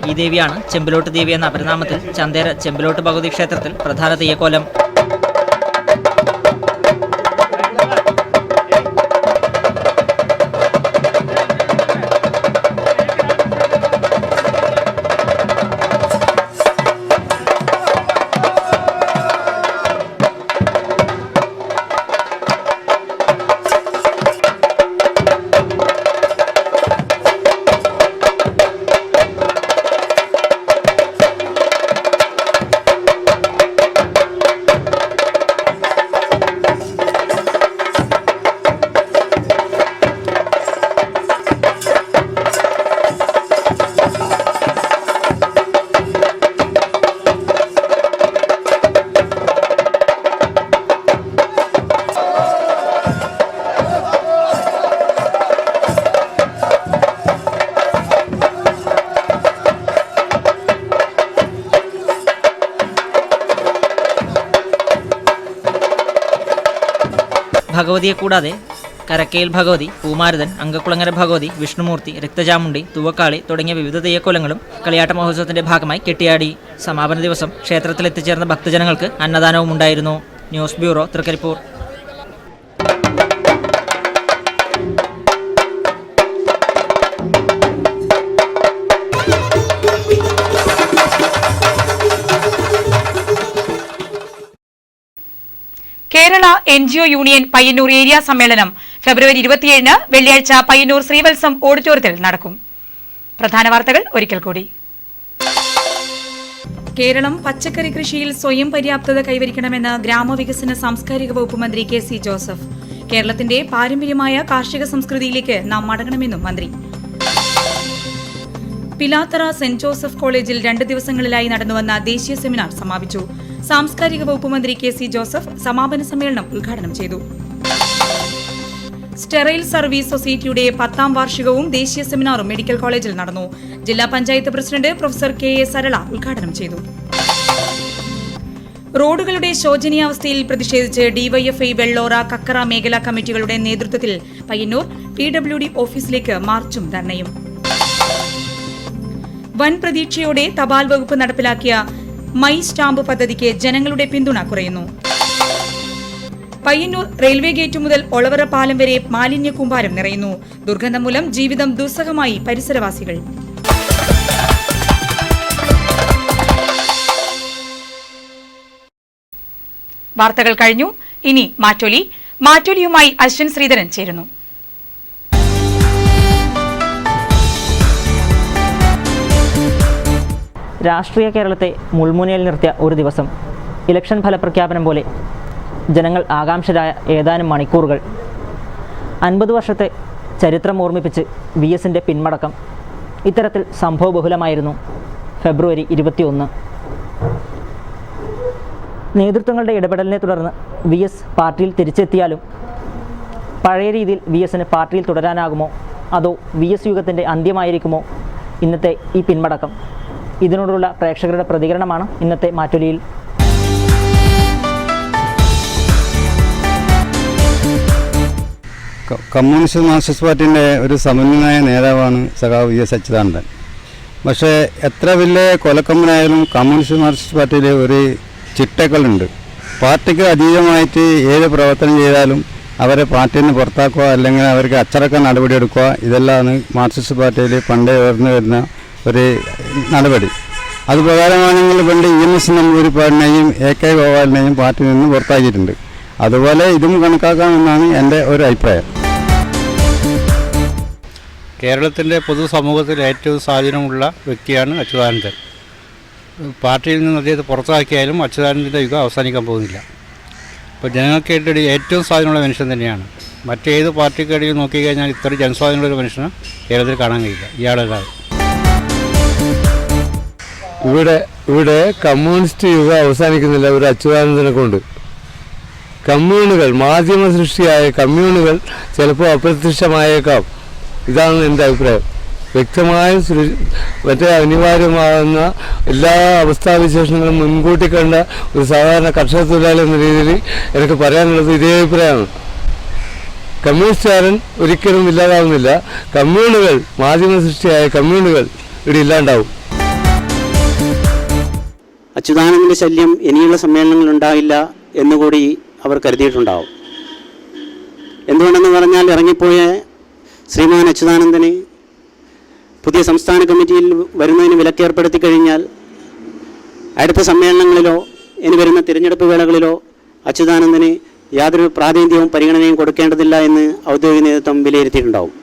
ഈ ദേവിയാണ് ചെമ്പിലോട്ട് ദേവി എന്ന അപരനാമത്തിൽ ചന്തേര ചെമ്പിലോട്ട് ഭഗവതി ക്ഷേത്രത്തിൽ പ്രധാന തെയ്യക്കോലം. ഭഗവതിയെ കൂടാതെ കരക്കയിൽ ഭഗവതി, പൂമാരുതൻ, അങ്കക്കുളങ്ങര ഭഗവതി, വിഷ്ണുമൂർത്തി, രക്തചാമുണ്ടി, തൂവക്കാളി തുടങ്ങിയ വിവിധ തെയ്യക്കോലങ്ങളും കളിയാട്ട മഹോത്സവത്തിന്റെ ഭാഗമായി കെട്ടിയാടി. സമാപന ദിവസം ക്ഷേത്രത്തിൽ എത്തിച്ചേർന്ന ഭക്തജനങ്ങൾക്ക് അന്നദാനവും ഉണ്ടായിരുന്നു. News bureau, Trikaripur. Kerala NGO union Payyanur area സമ്മേളനം ഫെബ്രുവരി 27 വെള്ളിയാഴ്ച പയ്യന്നൂർ ശ്രീവത്സം ഓഡിറ്റോറിയത്തിൽ നടക്കും. പ്രധാന വാർത്തകൾ ഒരിക്കൽ കൂടി. കേരളം പച്ചക്കറി കൃഷിയിൽ സ്വയം പര്യാപ്തത കൈവരിക്കണമെന്ന് ഗ്രാമവികസന സാംസ്കാരിക വകുപ്പ് മന്ത്രി KC ജോസഫ്. കേരളത്തിന്റെ പാരമ്പര്യമായ കാർഷിക സംസ്കൃതിയിലേക്ക് നാം മടങ്ങണമെന്നും മന്ത്രി. പിലാത്തറ സെന്റ് ജോസഫ് കോളേജിൽ 2 ദിവസങ്ങളിലായി നടന്നുവന്ന ദേശീയ സെമിനാർ സമാപിച്ചു. സാംസ്കാരിക വകുപ്പ് മന്ത്രി KC ജോസഫ് സമാപന സമ്മേളനം ഉദ്ഘാടനം ചെയ്തു. സ്റ്റെറൈൽ സർവീസ് സൊസൈറ്റിയുടെ 10ാം വാർഷികവും ദേശീയ സെമിനാറും മെഡിക്കൽ കോളേജിൽ നടന്നു. ജില്ലാ panchayat president professor KA Sarala ഉദ്ഘാടനം ചെയ്തു. റോഡുകളുടെ ശോചനീയാവസ്ഥയിൽ പ്രതിഷേധിച്ച് ഡിവൈഎഫ്ഐ വെള്ളോറ, കക്കറ മേഖലാ കമ്മിറ്റികളുടെ നേതൃത്വത്തിൽ പയ്യന്നൂർ PWD ഓഫീസിലേക്ക് മാർച്ചും ധർണയും. വൻ പ്രതീക്ഷയോടെ തപാൽ വകുപ്പ് നടപ്പിലാക്കിയ മൈ സ്റ്റാമ്പ് പദ്ധതിക്ക് ജനങ്ങളുടെ പിന്തുണ കുറയുന്നു. പയ്യന്നൂർ റെയിൽവേ ഗേറ്റ് മുതൽ ഒളവറ പാലം വരെ മാലിന്യ കൂമ്പാരം നിറയുന്നു. ദുർഗന്ധം മൂലം ജീവിതം ദുസ്സഹമായി പരിസരവാസികൾ. വാർത്തകൾ കഴിഞ്ഞു. ഇനി മാറ്റോലിയുമായി അശ്വിൻ ശ്രീധരൻ ചേരുന്നു. രാഷ്ട്രീയ കേരളത്തെ മുൾമുനയിൽ നിർത്തിയ ഒരു ദിവസം, ഇലക്ഷൻ ഫലപ്രഖ്യാപനം പോലെ ജനങ്ങൾ ആകാംക്ഷരായ ഏതാനും മണിക്കൂറുകൾ. 50 വർഷത്തെ ചരിത്രം ഓർമ്മിപ്പിച്ച് VSന്റെ പിന്മടക്കം. ഇത്തരത്തിൽ സംഭവബഹുലമായിരുന്നു ഫെബ്രുവരി 21. നേതൃത്വങ്ങളുടെ ഇടപെടലിനെ തുടർന്ന് VS പാർട്ടിയിൽ തിരിച്ചെത്തിയാലും പഴയ രീതിയിൽ VSന് പാർട്ടിയിൽ തുടരാനാകുമോ, അതോ VS യുഗത്തിൻ്റെ അന്ത്യമായിരിക്കുമോ ഇന്നത്തെ ഈ പിന്മടക്കം? ഇതിനോടുള്ള പ്രേക്ഷകരുടെ പ്രതികരണമാണ് ഇന്നത്തെ മാറ്റൊലിയിൽ. കമ്മ്യൂണിസ്റ്റ് മാർക്സിസ്റ്റ് പാർട്ടിൻ്റെ ഒരു സമന്വയ നേതാവാണ് സഖാവ് VS അച്യുതാനന്ദൻ. പക്ഷേ എത്ര വലിയ കൊലക്കമ്പനായാലും കമ്മ്യൂണിസ്റ്റ് മാർക്സിസ്റ്റ് പാർട്ടിയിൽ ഒരു ചിട്ടകളുണ്ട്. പാർട്ടിക്ക് അതീതമായിട്ട് ഏത് പ്രവർത്തനം ചെയ്താലും അവരെ പാർട്ടിയിൽ നിന്ന് പുറത്താക്കുക, അല്ലെങ്കിൽ അവർക്ക് അച്ചടക്ക നടപടിയെടുക്കുക, ഇതെല്ലാമാണ് മാർക്സിസ്റ്റ് പാർട്ടിയിൽ പണ്ടേ ഉയർന്നു വരുന്ന ഒരു നടപടി. അത് പ്രകാരമാണെങ്കിൽ പണ്ട് EMS നമ്പൂതിരിപ്പാടിനെയും AK ഗോപാലിനെയും പാർട്ടിയിൽ നിന്ന് പുറത്താക്കിയിട്ടുണ്ട്. അതുപോലെ ഇതും കണക്കാക്കാമെന്നാണ് എൻ്റെ ഒരു അഭിപ്രായം. കേരളത്തിൻ്റെ പൊതുസമൂഹത്തിൽ ഏറ്റവും സ്വാധീനമുള്ള വ്യക്തിയാണ് അച്യുതാനന്ദൻ. പാർട്ടിയിൽ നിന്ന് അദ്ദേഹത്തെ പുറത്താക്കിയാലും അച്യുതാനന്ദൻ്റെ യുഗം അവസാനിക്കാൻ പോകുന്നില്ല. അപ്പോൾ ജനങ്ങൾക്കിടയിൽ ഏറ്റവും സ്വാധീനമുള്ള മനുഷ്യൻ തന്നെയാണ്. മറ്റേത് പാർട്ടിക്കിടയിൽ നോക്കിക്കഴിഞ്ഞാൽ ഇത്ര ജനസ്വാധീനമുള്ള ഒരു മനുഷ്യനെ കേരളത്തിൽ കാണാൻ കഴിയില്ല, ഇയാളല്ലാതെ. ഇവിടെ കമ്മ്യൂണിസ്റ്റ് യുഗം അവസാനിക്കുന്നില്ല ഒരു അച്യുതാനന്ദനെ കൊണ്ട്. കമ്മ്യൂണുകൾ, മാധ്യമ സൃഷ്ടിയായ കമ്മ്യൂണുകൾ ചിലപ്പോൾ അപ്രത്യക്ഷമായേക്കാം. ഇതാണ് എൻ്റെ അഭിപ്രായം. വ്യക്തമായ മറ്റേ അനിവാര്യമാകുന്ന എല്ലാ അവസ്ഥാവിശേഷങ്ങളും മുൻകൂട്ടി കണ്ട ഒരു സാധാരണ കർഷക തൊഴിലാളി എന്ന രീതിയിൽ എനിക്ക് പറയാനുള്ളത് ഇതേ അഭിപ്രായമാണ്. കമ്മ്യൂണിസ്റ്റുകാരൻ ഒരിക്കലും ഇല്ലാതാവുന്നില്ല. കമ്മ്യൂണുകൾ, മാധ്യമ സൃഷ്ടിയായ കമ്മ്യൂണുകൾ ഇവിടെ ഇല്ലാണ്ടാവും. അച്യുതാനന്ദൻ്റെ ശല്യം ഇനിയുള്ള സമ്മേളനങ്ങൾ ഉണ്ടായില്ല എന്നുകൂടി അവർ കരുതിയിട്ടുണ്ടാവും. എന്തുകൊണ്ടെന്ന് പറഞ്ഞാൽ ഇറങ്ങിപ്പോയ ശ്രീമാൻ അച്യുതാനന്ദന് പുതിയ സംസ്ഥാന കമ്മിറ്റിയിൽ വരുന്നതിന് വിലക്കേർപ്പെടുത്തി കഴിഞ്ഞാൽ അടുത്ത സമ്മേളനങ്ങളിലോ ഇനി വരുന്ന തിരഞ്ഞെടുപ്പ് വേളകളിലോ അച്യുതാനന്ദന് യാതൊരു പ്രാതിനിധ്യവും പരിഗണനയും കൊടുക്കേണ്ടതില്ല എന്ന് ഔദ്യോഗിക നേതൃത്വം വിലയിരുത്തിയിട്ടുണ്ടാവും.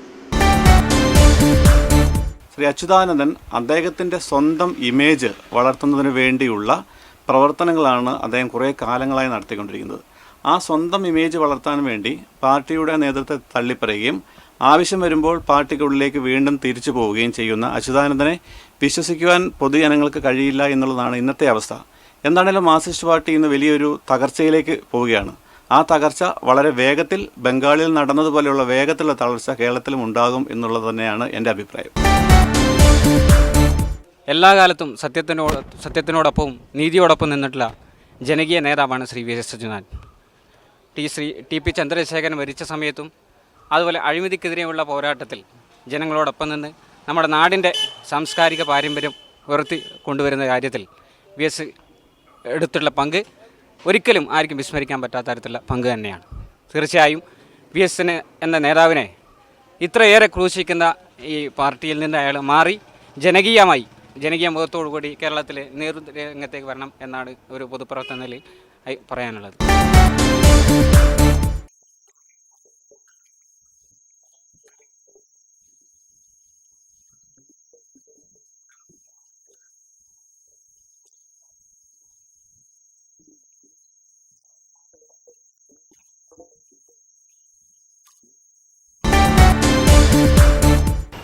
ശ്രീ അച്യുതാനന്ദൻ അദ്ദേഹത്തിൻ്റെ സ്വന്തം ഇമേജ് വളർത്തുന്നതിന് വേണ്ടിയുള്ള പ്രവർത്തനങ്ങളാണ് അദ്ദേഹം കുറേ കാലങ്ങളായി നടത്തിക്കൊണ്ടിരിക്കുന്നത്. ആ സ്വന്തം ഇമേജ് വളർത്താൻ വേണ്ടി പാർട്ടിയുടെ നേതൃത്വത്തെ തള്ളിപ്പറയുകയും ആവശ്യം വരുമ്പോൾ പാർട്ടിക്കുള്ളിലേക്ക് വീണ്ടും തിരിച്ചു പോവുകയും ചെയ്യുന്ന അച്യുതാനന്ദനെ വിശ്വസിക്കുവാൻ പൊതുജനങ്ങൾക്ക് കഴിയില്ല എന്നുള്ളതാണ് ഇന്നത്തെ അവസ്ഥ. എന്താണെങ്കിലും മാർക്സിസ്റ്റ് പാർട്ടി ഇന്ന് വലിയൊരു തകർച്ചയിലേക്ക് പോവുകയാണ്. ആ തകർച്ച വളരെ വേഗത്തിൽ ബംഗാളിൽ നടന്നതുപോലെയുള്ള വേഗത്തിലുള്ള തളർച്ച കേരളത്തിലും ഉണ്ടാകും എന്നുള്ളത് തന്നെയാണ് എൻ്റെ അഭിപ്രായം. എല്ലാ കാലത്തും സത്യത്തിനോടൊപ്പം നീതിയോടൊപ്പം നിന്നിട്ടുള്ള ജനകീയ നേതാവാണ് Shri V S Achuthanandan. T P Chandrasekharan മരിച്ച സമയത്തും അതുപോലെ അഴിമതിക്കെതിരെയുള്ള പോരാട്ടത്തിൽ ജനങ്ങളോടൊപ്പം നിന്ന് നമ്മുടെ നാടിൻ്റെ സാംസ്കാരിക പാരമ്പര്യം ഉയർത്തി കൊണ്ടുവരുന്ന കാര്യത്തിൽ വി എസ് എടുത്തുള്ള പങ്ക് ഒരിക്കലും ആർക്കും വിസ്മരിക്കാൻ പറ്റാത്ത തരത്തിലുള്ള പങ്ക് തന്നെയാണ്. തീർച്ചയായും വി എസിന് എന്ന നേതാവിനെ ഇത്രയേറെ ക്രൂശിക്കുന്ന ഈ പാർട്ടിയിൽ നിന്ന് അയാൾ മാറി ജനകീയ മുഖത്തോടു കൂടി കേരളത്തിലെ നേതൃരംഗത്തേക്ക് വരണം എന്നാണ് ഒരു പൊതുപ്രവർത്തനത്തിൽ പറയാനുള്ളത്.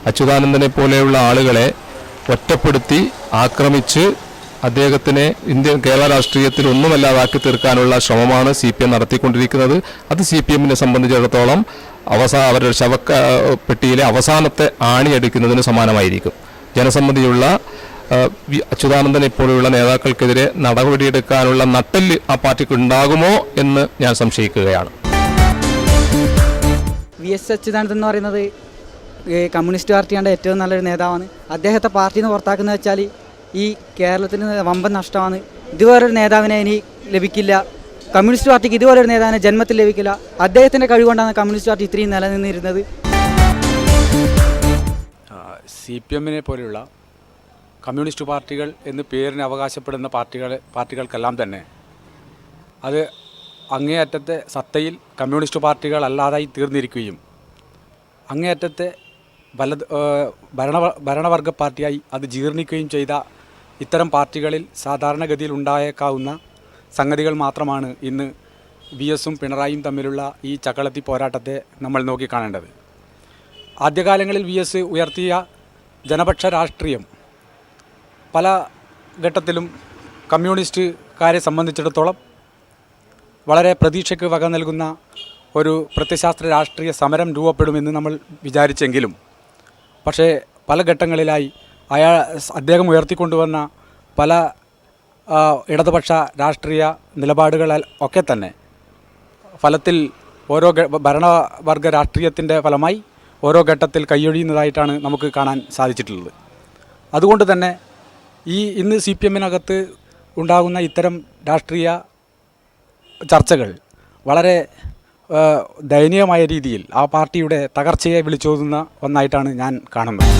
അച്യുതാനന്ദനെ പോലെയുള്ള ആളുകളെ ഒറ്റപ്പെടുത്തി ആക്രമിച്ച് അദ്ദേഹത്തിനെ കേരള രാഷ്ട്രീയത്തിൽ ഒന്നുമല്ലാതാക്കി തീർക്കാനുള്ള ശ്രമമാണ് CPM നടത്തിക്കൊണ്ടിരിക്കുന്നത്. അത് CPMനെ സംബന്ധിച്ചിടത്തോളം അവരുടെ ശവപ്പെട്ടിയിലെ അവസാനത്തെ ആണിയടിക്കുന്നതിന് സമാനമായിരിക്കും. ജനസമ്മതിയുള്ള അച്യുതാനന്ദനെ പോലെയുള്ള നേതാക്കൾക്കെതിരെ നടപടിയെടുക്കാനുള്ള നട്ടെല്ല് ആ പാർട്ടിക്ക് ഉണ്ടാകുമോ എന്ന് ഞാൻ സംശയിക്കുകയാണ്. വി എസ് അച്യുതാനന്ദൻ എന്ന് പറയുന്നത് കമ്മ്യൂണിസ്റ്റ് പാർട്ടിയുടെ ഏറ്റവും നല്ലൊരു നേതാവാണ്. അദ്ദേഹത്തെ പാർട്ടിയിൽ നിന്ന് പുറത്താക്കുന്നത് വെച്ചാൽ ഈ കേരളത്തിന് വമ്പൻ നഷ്ടമാണ്. ഇതുപോലൊരു നേതാവിനെ ഇനി ലഭിക്കില്ല. കമ്മ്യൂണിസ്റ്റ് പാർട്ടിക്ക് ഇതുപോലൊരു നേതാവിനെ ജന്മത്തിൽ ലഭിക്കില്ല. അദ്ദേഹത്തിൻ്റെ കഴിവുകൊണ്ടാണ് കമ്മ്യൂണിസ്റ്റ് പാർട്ടി ഇത്രയും നിലനിന്നിരുന്നത്. CPMനെ പോലെയുള്ള കമ്മ്യൂണിസ്റ്റ് പാർട്ടികൾ എന്ന് പേരിന് അവകാശപ്പെടുന്ന പാർട്ടികൾക്കെല്ലാം തന്നെ അത് അങ്ങേയറ്റത്തെ സത്തയിൽ കമ്മ്യൂണിസ്റ്റ് പാർട്ടികൾ അല്ലാതായി തീർന്നിരിക്കുകയും അങ്ങേയറ്റത്തെ ഭരണവർഗ പാർട്ടിയായി അത് ജീർണിക്കുകയും ചെയ്ത ഇത്തരം പാർട്ടികളിൽ സാധാരണഗതിയിൽ ഉണ്ടായേക്കാവുന്ന സംഗതികൾ മാത്രമാണ് ഇന്ന് VSും പിണറായിയും തമ്മിലുള്ള ഈ ചക്കളത്തി പോരാട്ടത്തെ നമ്മൾ നോക്കിക്കാണേണ്ടത്. ആദ്യകാലങ്ങളിൽ VS ഉയർത്തിയ ജനപക്ഷ രാഷ്ട്രീയം പല ഘട്ടത്തിലും കമ്മ്യൂണിസ്റ്റുകാരെ സംബന്ധിച്ചിടത്തോളം വളരെ പ്രതീക്ഷയ്ക്ക് വക നൽകുന്ന ഒരു പ്രത്യശാസ്ത്ര രാഷ്ട്രീയ സമരം രൂപപ്പെടുമെന്ന് നമ്മൾ വിചാരിച്ചെങ്കിലും പക്ഷേ പല ഘട്ടങ്ങളിലായി അദ്ദേഹം ഉയർത്തിക്കൊണ്ടുവന്ന പല ഇടതുപക്ഷ രാഷ്ട്രീയ നിലപാടുകൾ ഒക്കെ തന്നെ ഫലത്തിൽ ഓരോ ഭരണവർഗ രാഷ്ട്രീയത്തിൻ്റെ ഫലമായി ഓരോ ഘട്ടത്തിൽ കൈയൊഴിയുന്നതായിട്ടാണ് നമുക്ക് കാണാൻ സാധിച്ചിട്ടുള്ളത്. അതുകൊണ്ട് തന്നെ ഇന്ന് CPMനകത്ത് ഉണ്ടാകുന്ന ഇത്തരം രാഷ്ട്രീയ ചർച്ചകൾ വളരെ ദയനീയമായ രീതിയിൽ ആ പാർട്ടിയുടെ തകർച്ചയെ വിളിച്ചോതുന്ന ഒന്നായിട്ടാണ് ഞാൻ കാണുന്നത്.